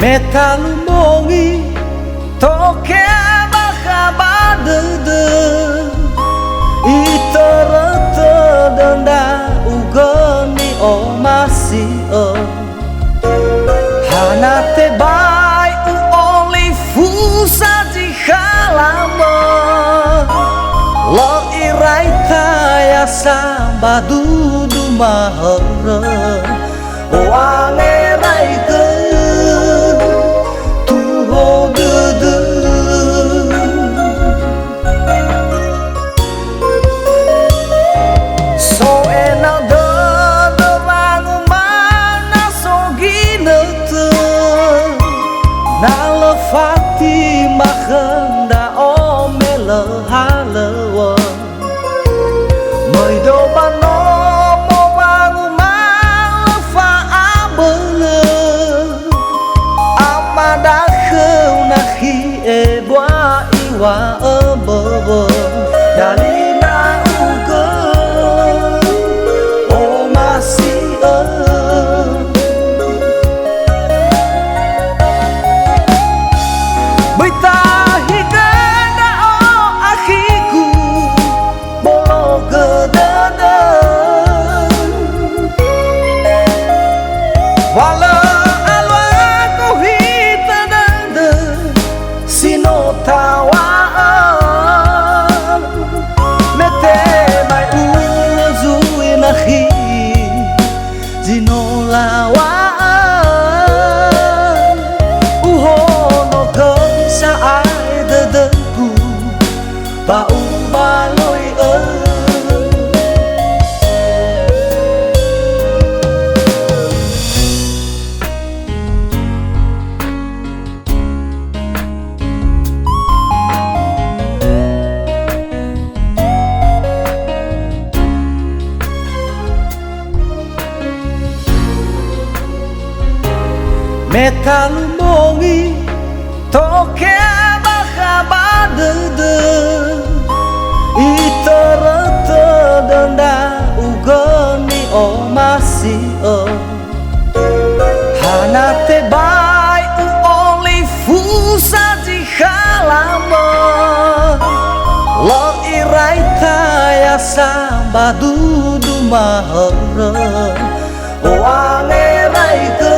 Metalumongi toke bakabadede iterete denda ugeni omasi hanate bai u oli fusa di halama lo irai taya sambadu du mahara wange rai ke Fatima khanda omele halewa Mời đồ ba nó mô bangu ma fa abele Amada kheu na khi e boa iwa bơ Dalina uke o masih Wala alwa ko hita danda sino tawa mete mai uzui nahi zino lawa uhono kong sa ai dedeku ba baloi Metalumongi toke bakabadede iterete denda ugeni omasi hanate bai u oli fusa di halama lo irai taya sambadu du mahara wange rai ke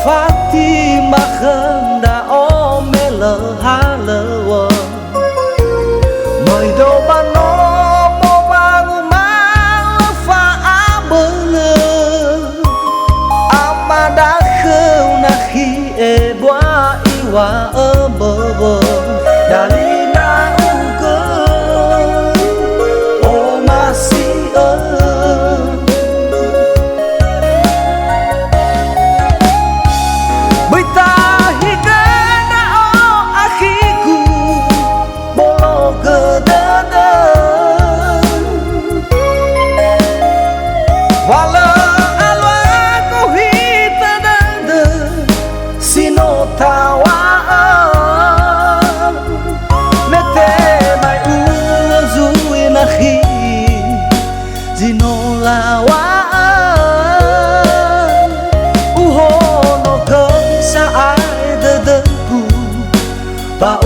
Fatima khanda omele halewa Mời đồ ba nó mô bangu ma fa abele Amada kheu na khi e boa iwa bơ Dalina uke o masih Wala alwa ko hita danda sino tawa mete mai uzui nahi zino lawa uhono kong sa ai dedeku ba